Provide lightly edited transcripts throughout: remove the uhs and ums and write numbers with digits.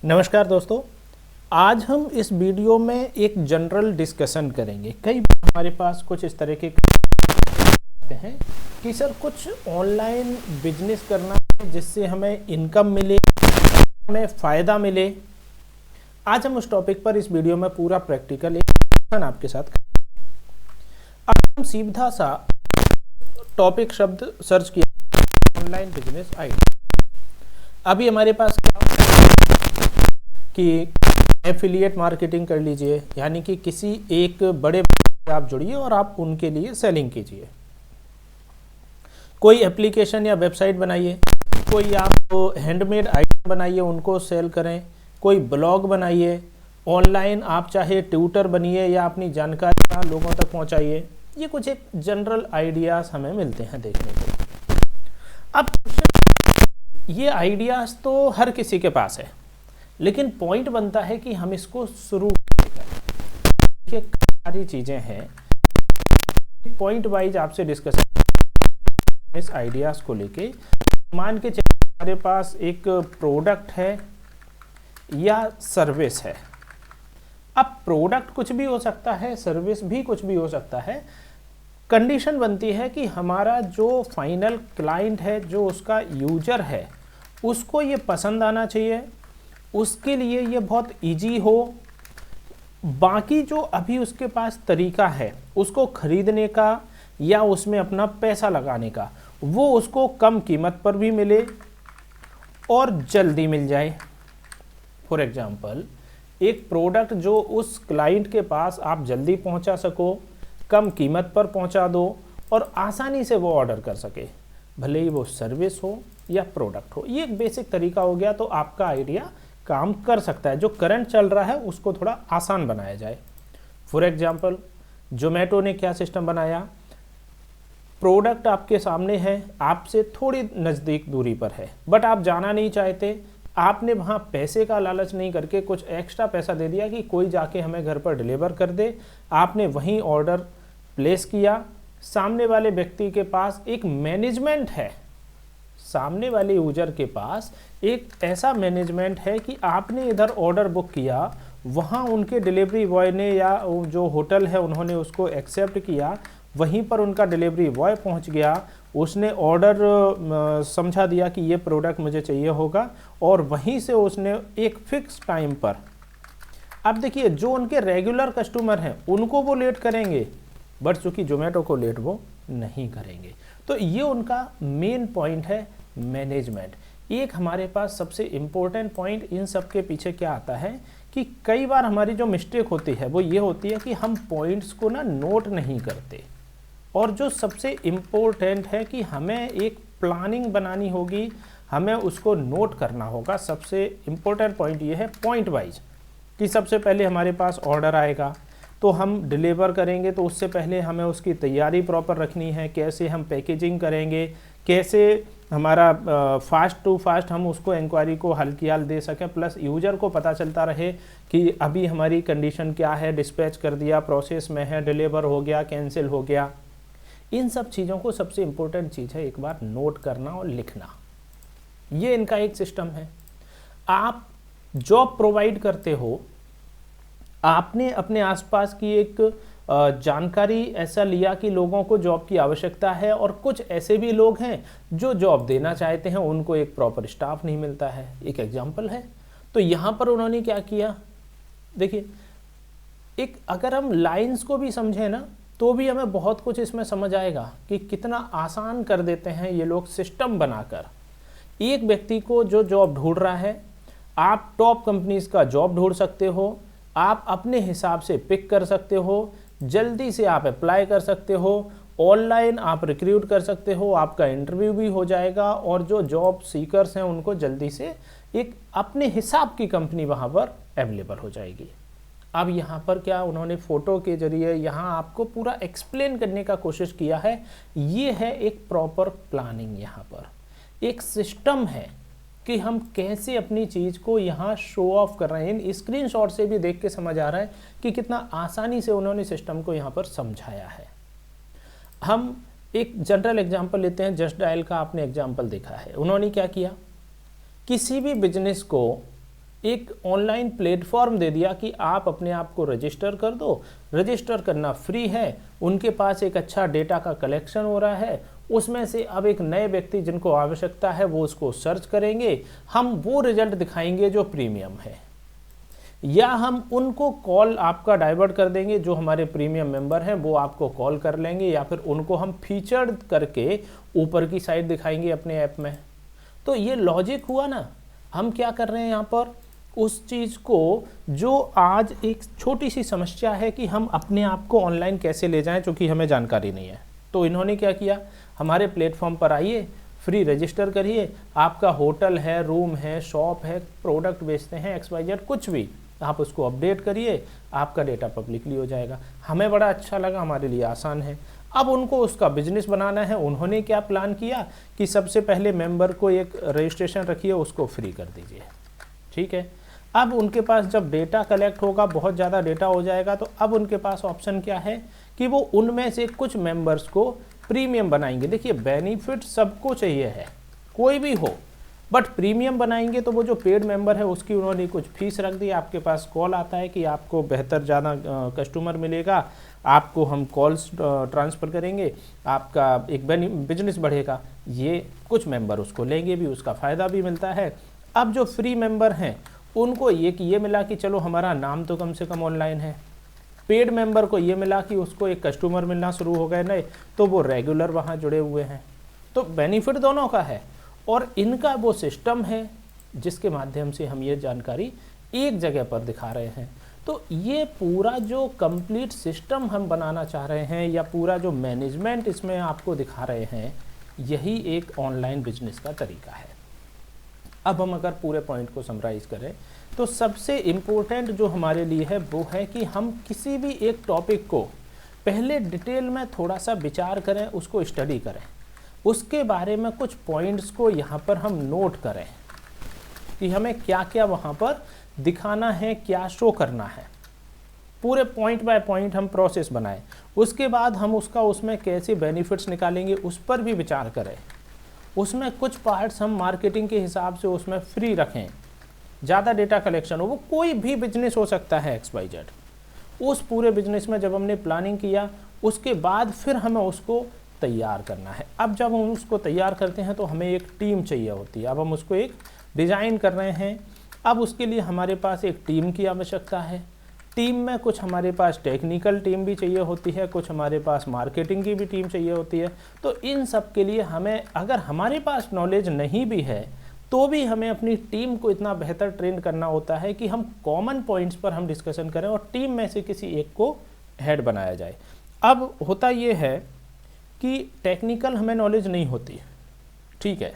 नमस्कार दोस्तों, आज हम इस वीडियो में एक जनरल डिस्कशन करेंगे। कई बार हमारे पास कुछ इस तरह के आते हैं कि सर कुछ ऑनलाइन बिजनेस करना है जिससे हमें इनकम मिले, हमें फ़ायदा मिले। आज हम उस टॉपिक पर इस वीडियो में पूरा प्रैक्टिकल एक डिस्कशन आपके साथ करेंगे। अब हम सीधा सा टॉपिक शब्द सर्च किया, ऑनलाइन बिजनेस आइडिया। अभी हमारे पास क्या कि एफिलिएट मार्केटिंग कर लीजिए, यानी कि किसी एक बड़े से आप जुड़िए और आप उनके लिए सेलिंग कीजिए। कोई एप्लीकेशन या वेबसाइट बनाइए, कोई आप हैंडमेड आइटम बनाइए, उनको सेल करें। कोई ब्लॉग बनाइए, ऑनलाइन आप चाहे ट्यूटर बनिए या अपनी जानकारी लोगों तक पहुंचाइए। ये कुछ एक जनरल आइडियाज़ हमें मिलते हैं देखने को। अब ये आइडियाज़ तो हर किसी के पास है, लेकिन पॉइंट बनता है कि हम इसको शुरू कैसे करें। देखिए, सारी चीज़ें हैं, पॉइंट वाइज आपसे डिस्कशन इस आइडियाज़ को लेके। मान के चलिए हमारे पास एक प्रोडक्ट है या सर्विस है। अब प्रोडक्ट कुछ भी हो सकता है, सर्विस भी कुछ भी हो सकता है। कंडीशन बनती है कि हमारा जो फाइनल क्लाइंट है, जो उसका यूजर है, उसको ये पसंद आना चाहिए, उसके लिए ये बहुत इजी हो। बाकी जो अभी उसके पास तरीका है उसको खरीदने का या उसमें अपना पैसा लगाने का, वो उसको कम कीमत पर भी मिले और जल्दी मिल जाए। फॉर एग्जांपल, एक प्रोडक्ट जो उस क्लाइंट के पास आप जल्दी पहुंचा सको, कम कीमत पर पहुंचा दो और आसानी से वो ऑर्डर कर सके, भले ही वो सर्विस हो या प्रोडक्ट हो। ये एक बेसिक तरीका हो गया, तो आपका आइडिया काम कर सकता है। जो करंट चल रहा है उसको थोड़ा आसान बनाया जाए। फॉर एग्जांपल, जोमेटो ने क्या सिस्टम बनाया, प्रोडक्ट आपके सामने है, आपसे थोड़ी नज़दीक दूरी पर है, बट आप जाना नहीं चाहते। आपने वहाँ पैसे का लालच नहीं करके कुछ एक्स्ट्रा पैसा दे दिया कि कोई जाके हमें घर पर डिलीवर कर दे। आपने वहीं ऑर्डर प्लेस किया। सामने वाले व्यक्ति के पास एक मैनेजमेंट है, सामने वाले यूजर के पास एक ऐसा मैनेजमेंट है कि आपने इधर ऑर्डर बुक किया, वहाँ उनके डिलीवरी बॉय ने या जो होटल है उन्होंने उसको एक्सेप्ट किया, वहीं पर उनका डिलीवरी बॉय पहुँच गया, उसने ऑर्डर समझा दिया कि ये प्रोडक्ट मुझे चाहिए होगा, और वहीं से उसने एक फिक्स टाइम पर। अब देखिए, जो उनके रेगुलर कस्टमर हैं उनको वो लेट करेंगे, बट चूँकि जोमेटो को लेट वो नहीं करेंगे। तो ये उनका मेन पॉइंट है, मैनेजमेंट। एक हमारे पास सबसे इम्पोर्टेंट पॉइंट इन सब के पीछे क्या आता है कि कई बार हमारी जो मिस्टेक होती है वो ये होती है कि हम पॉइंट्स को ना नोट नहीं करते। और जो सबसे इम्पोर्टेंट है कि हमें एक प्लानिंग बनानी होगी, हमें उसको नोट करना होगा। सबसे इम्पोर्टेंट पॉइंट ये है पॉइंट वाइज कि सबसे पहले हमारे पास ऑर्डर आएगा तो हम डिलीवर करेंगे, तो उससे पहले हमें उसकी तैयारी प्रॉपर रखनी है। कैसे हम पैकेजिंग करेंगे, कैसे हमारा फास्ट टू फास्ट हम उसको इंक्वायरी को हल्की हाल दे सकें, प्लस यूजर को पता चलता रहे कि अभी हमारी कंडीशन क्या है, डिस्पैच कर दिया, प्रोसेस में है, डिलीवर हो गया, कैंसिल हो गया। इन सब चीज़ों को सबसे इम्पोर्टेंट चीज़ है एक बार नोट करना और लिखना। ये इनका एक सिस्टम है। आप जॉब प्रोवाइड करते हो, आपने अपने आसपास की एक जानकारी ऐसा लिया कि लोगों को जॉब की आवश्यकता है, और कुछ ऐसे भी लोग हैं जो जॉब देना चाहते हैं, उनको एक प्रॉपर स्टाफ नहीं मिलता है। एक एग्जांपल है। तो यहाँ पर उन्होंने क्या किया, देखिए, एक अगर हम लाइंस को भी समझें ना, तो भी हमें बहुत कुछ इसमें समझ आएगा कि कितना आसान कर देते हैं ये लोग सिस्टम बनाकर। एक व्यक्ति को जो जॉब ढूंढ रहा है, आप टॉप कंपनीज का जॉब ढूंढ सकते हो, आप अपने हिसाब से पिक कर सकते हो, जल्दी से आप अप्लाई कर सकते हो, ऑनलाइन आप रिक्रूट कर सकते हो, आपका इंटरव्यू भी हो जाएगा, और जो जॉब सीकर्स हैं उनको जल्दी से एक अपने हिसाब की कंपनी वहाँ पर अवेलेबल हो जाएगी। अब यहाँ पर क्या उन्होंने फ़ोटो के जरिए यहाँ आपको पूरा एक्सप्लेन करने का कोशिश किया है। ये है एक प्रॉपर प्लानिंग, यहाँ पर एक सिस्टम है कि हम कैसे अपनी चीज़ को यहाँ शो ऑफ कर रहे हैं। इन स्क्रीनशॉट से भी देख के समझ आ रहा है कि कितना आसानी से उन्होंने सिस्टम को यहाँ पर समझाया है। हम एक जनरल एग्जांपल लेते हैं, जस्ट डायल का आपने एग्जांपल देखा है। उन्होंने क्या किया, किसी भी बिजनेस को एक ऑनलाइन प्लेटफॉर्म दे दिया कि आप अपने आप को रजिस्टर कर दो, रजिस्टर करना फ्री है, उनके पास एक अच्छा डेटा का कलेक्शन हो रहा है, उसमें से अब एक नए व्यक्ति जिनको आवश्यकता है वो उसको सर्च करेंगे, हम वो रिजल्ट दिखाएंगे जो प्रीमियम है, या हम उनको कॉल आपका डाइवर्ट कर देंगे, जो हमारे प्रीमियम मेंबर हैं वो आपको कॉल कर लेंगे, या फिर उनको हम फीचर्ड करके ऊपर की साइड दिखाएंगे अपने ऐप में। तो ये लॉजिक हुआ ना। हम क्या कर रहे हैं यहाँ पर, उस चीज़ को जो आज एक छोटी सी समस्या है कि हम अपने आप को ऑनलाइन कैसे ले जाएं, चूँकि हमें जानकारी नहीं है, तो इन्होंने क्या किया, हमारे प्लेटफॉर्म पर आइए, फ्री रजिस्टर करिए, आपका होटल है, रूम है, शॉप है, प्रोडक्ट बेचते हैं, XYZ कुछ भी, आप उसको अपडेट करिए, आपका डेटा पब्लिकली हो जाएगा। हमें बड़ा अच्छा लगा, हमारे लिए आसान है। अब उनको उसका बिजनेस बनाना है। उन्होंने क्या प्लान किया कि सबसे पहले मेंबर को एक रजिस्ट्रेशन रखिए, उसको फ्री कर दीजिए, ठीक है। अब उनके पास जब डेटा कलेक्ट होगा, बहुत ज़्यादा डेटा हो जाएगा, तो अब उनके पास ऑप्शन क्या है कि वो उनमें से कुछ मेंबर्स को प्रीमियम बनाएंगे। देखिए, बेनिफिट सबको चाहिए है, कोई भी हो, बट प्रीमियम बनाएंगे तो वो जो पेड मेंबर है उसकी उन्होंने कुछ फीस रख दी। आपके पास कॉल आता है कि आपको बेहतर ज़्यादा कस्टमर मिलेगा, आपको हम कॉल्स ट्रांसफ़र करेंगे, आपका एक बिजनेस बढ़ेगा, ये कुछ मेंबर उसको लेंगे भी, उसका फ़ायदा भी मिलता है। अब जो फ्री मेंबर हैं उनको ये मिला कि चलो हमारा नाम तो कम से कम ऑनलाइन है। पेड मेंबर को ये मिला कि उसको एक कस्टमर मिलना शुरू हो गए नए, तो वो रेगुलर वहाँ जुड़े हुए हैं। तो बेनिफिट दोनों का है, और इनका वो सिस्टम है जिसके माध्यम से हम ये जानकारी एक जगह पर दिखा रहे हैं। तो ये पूरा जो कंप्लीट सिस्टम हम बनाना चाह रहे हैं, या पूरा जो मैनेजमेंट इसमें आपको दिखा रहे हैं, यही एक ऑनलाइन बिजनेस का तरीका है। अब हम अगर पूरे पॉइंट को समराइज़ करें तो सबसे इम्पोर्टेंट जो हमारे लिए है वो है कि हम किसी भी एक टॉपिक को पहले डिटेल में थोड़ा सा विचार करें, उसको स्टडी करें, उसके बारे में कुछ पॉइंट्स को यहाँ पर हम नोट करें कि हमें क्या क्या वहाँ पर दिखाना है, क्या शो करना है। पूरे पॉइंट बाय पॉइंट हम प्रोसेस बनाएं, उसके बाद हम उसमें कैसे बेनिफिट्स निकालेंगे उस पर भी विचार करें। उसमें कुछ पार्ट्स हम मार्केटिंग के हिसाब से उसमें फ्री रखें, ज़्यादा डेटा कलेक्शन हो, वो कोई भी बिजनेस हो सकता है XYZ। उस पूरे बिजनेस में जब हमने प्लानिंग किया, उसके बाद फिर हमें उसको तैयार करना है। अब जब हम उसको तैयार करते हैं तो हमें एक टीम चाहिए होती है। अब हम उसको एक डिज़ाइन कर रहे हैं, अब उसके लिए हमारे पास एक टीम की आवश्यकता है। टीम में कुछ हमारे पास टेक्निकल टीम भी चाहिए होती है, कुछ हमारे पास मार्केटिंग की भी टीम चाहिए होती है। तो इन सब के लिए हमें, अगर हमारे पास नॉलेज नहीं भी है तो भी हमें अपनी टीम को इतना बेहतर ट्रेन करना होता है कि हम कॉमन पॉइंट्स पर हम डिस्कशन करें और टीम में से किसी एक को हेड बनाया जाए। अब होता ये है कि टेक्निकल हमें नॉलेज नहीं होती, ठीक है,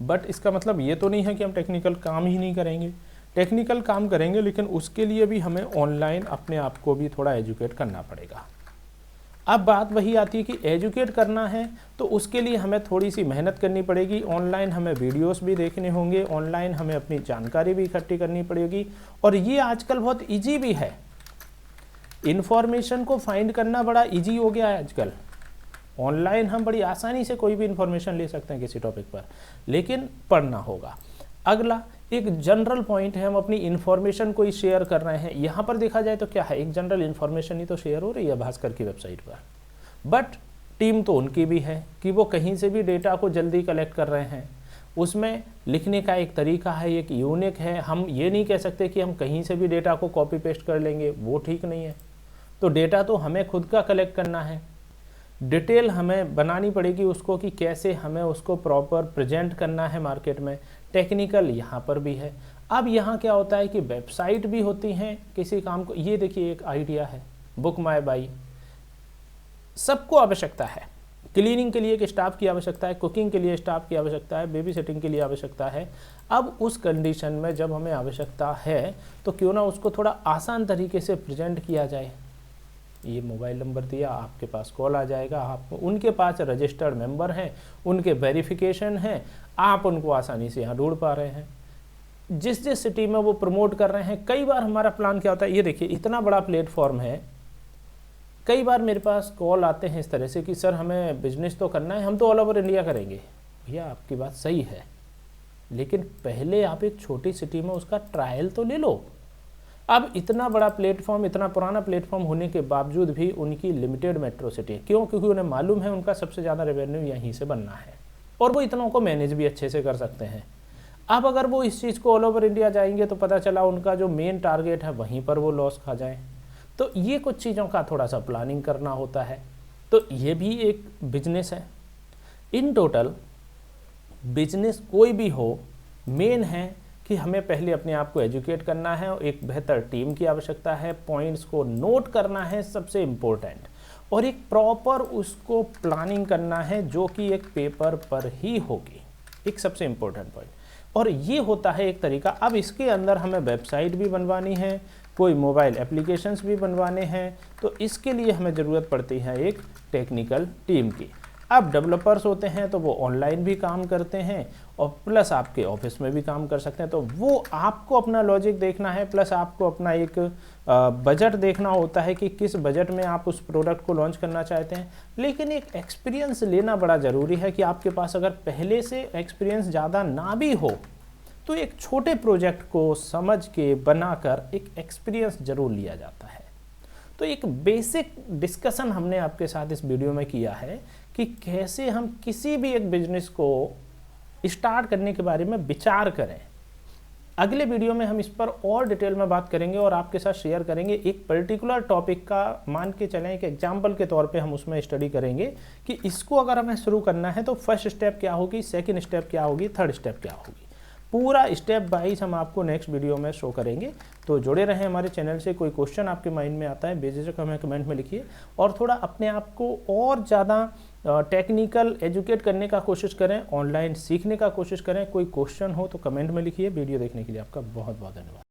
बट इसका मतलब ये तो नहीं है कि हम टेक्निकल काम ही नहीं करेंगे। टेक्निकल काम करेंगे, लेकिन उसके लिए भी हमें ऑनलाइन अपने आप को भी थोड़ा एजुकेट करना पड़ेगा। अब बात वही आती है कि एजुकेट करना है तो उसके लिए हमें थोड़ी सी मेहनत करनी पड़ेगी। ऑनलाइन हमें वीडियोस भी देखने होंगे, ऑनलाइन हमें अपनी जानकारी भी इकट्ठी करनी पड़ेगी, और ये आजकल बहुत ईजी भी है। इन्फॉर्मेशन को फाइंड करना बड़ा ईजी हो गया है आजकल। ऑनलाइन हम बड़ी आसानी से कोई भी इन्फॉर्मेशन ले सकते हैं किसी टॉपिक पर, लेकिन पढ़ना होगा। अगला एक जनरल पॉइंट है, हम अपनी इन्फॉर्मेशन को ही शेयर कर रहे हैं। यहाँ पर देखा जाए तो क्या है, एक जनरल इन्फॉर्मेशन ही तो शेयर हो रही है भास्कर की वेबसाइट पर, बट टीम तो उनकी भी है कि वो कहीं से भी डेटा को जल्दी कलेक्ट कर रहे हैं। उसमें लिखने का एक तरीका है, एक यूनिक है। हम ये नहीं कह सकते कि हम कहीं से भी डेटा को कॉपी पेस्ट कर लेंगे, वो ठीक नहीं है। तो डेटा तो हमें खुद का कलेक्ट करना है, डिटेल हमें बनानी पड़ेगी उसको कि कैसे हमें उसको प्रॉपर प्रेजेंट करना है मार्केट में। टेक्निकल यहाँ पर भी है। अब यहाँ क्या होता है कि वेबसाइट भी होती हैं किसी काम को। ये देखिए एक आइडिया है, बुक माई बाई, सबको आवश्यकता है। क्लीनिंग के लिए एक स्टाफ की आवश्यकता है, कुकिंग के लिए स्टाफ की आवश्यकता है, बेबी सिटिंग के लिए आवश्यकता है। अब उस कंडीशन में जब हमें आवश्यकता है तो क्यों ना उसको थोड़ा आसान तरीके से प्रेजेंट किया जाए। ये मोबाइल नंबर दिया, आपके पास कॉल आ जाएगा, आप उनके पास रजिस्टर्ड मेंबर हैं, उनके वेरिफिकेशन हैं, आप उनको आसानी से यहाँ ढूंढ पा रहे हैं। जिस जिस सिटी में वो प्रमोट कर रहे हैं, कई बार हमारा प्लान क्या होता है, ये देखिए इतना बड़ा प्लेटफॉर्म है, कई बार मेरे पास कॉल आते हैं इस तरह से कि सर हमें बिजनेस तो करना है, हम तो ऑल ओवर इंडिया करेंगे। भैया आपकी बात सही है, लेकिन पहले आप एक छोटी सिटी में उसका ट्रायल तो ले लो। अब इतना बड़ा प्लेटफॉर्म, इतना पुराना प्लेटफॉर्म होने के बावजूद भी उनकी लिमिटेड मेट्रो सिटी है। क्यों? क्योंकि उन्हें मालूम है उनका सबसे ज़्यादा रेवेन्यू यहीं से बनना है और वो इतनों को मैनेज भी अच्छे से कर सकते हैं। अब अगर वो इस चीज़ को ऑल ओवर इंडिया जाएंगे तो पता चला उनका जो मेन टारगेट है वहीं पर वो लॉस खा जाएं। तो ये कुछ चीज़ों का थोड़ा सा प्लानिंग करना होता है। तो ये भी एक बिजनेस है। इन टोटल बिजनेस कोई भी हो, मेन है कि हमें पहले अपने आप को एजुकेट करना है, एक बेहतर टीम की आवश्यकता है, पॉइंट्स को नोट करना है सबसे इम्पोर्टेंट, और एक प्रॉपर उसको प्लानिंग करना है जो कि एक पेपर पर ही होगी, एक सबसे इम्पोर्टेंट पॉइंट। और ये होता है एक तरीका। अब इसके अंदर हमें वेबसाइट भी बनवानी है, कोई मोबाइल एप्लीकेशंस भी बनवाने हैं, तो इसके लिए हमें ज़रूरत पड़ती है एक टेक्निकल टीम की। अब डेवलपर्स होते हैं तो वो ऑनलाइन भी काम करते हैं और प्लस आपके ऑफिस में भी काम कर सकते हैं। तो वो आपको अपना लॉजिक देखना है, प्लस आपको अपना एक बजट देखना होता है कि किस बजट में आप उस प्रोडक्ट को लॉन्च करना चाहते हैं। लेकिन एक एक्सपीरियंस लेना बड़ा ज़रूरी है कि आपके पास अगर पहले से एक्सपीरियंस ज़्यादा ना भी हो तो एक छोटे प्रोजेक्ट को समझ के बनाकर एक एक्सपीरियंस ज़रूर लिया जाता है। तो एक बेसिक डिस्कशन हमने आपके साथ इस वीडियो में किया है कि कैसे हम किसी भी एक बिजनेस को स्टार्ट करने के बारे में विचार करें। अगले वीडियो में हम इस पर और डिटेल में बात करेंगे और आपके साथ शेयर करेंगे एक पर्टिकुलर टॉपिक का। मान के चलें एक एग्जाम्पल के तौर पे हम उसमें स्टडी करेंगे कि इसको अगर हमें शुरू करना है तो फर्स्ट स्टेप क्या होगी, सेकंड स्टेप क्या होगी, थर्ड स्टेप क्या होगी। पूरा स्टेप वाइज हम आपको नेक्स्ट वीडियो में शो करेंगे। तो जुड़े रहें हमारे चैनल से। कोई क्वेश्चन आपके माइंड में आता है बेझिझक हमें कमेंट में लिखिए, और थोड़ा अपने आप को और ज़्यादा टेक्निकल एजुकेट करने का कोशिश करें, ऑनलाइन सीखने का कोशिश करें। कोई क्वेश्चन हो तो कमेंट में लिखिए। वीडियो देखने के लिए आपका बहुत बहुत धन्यवाद।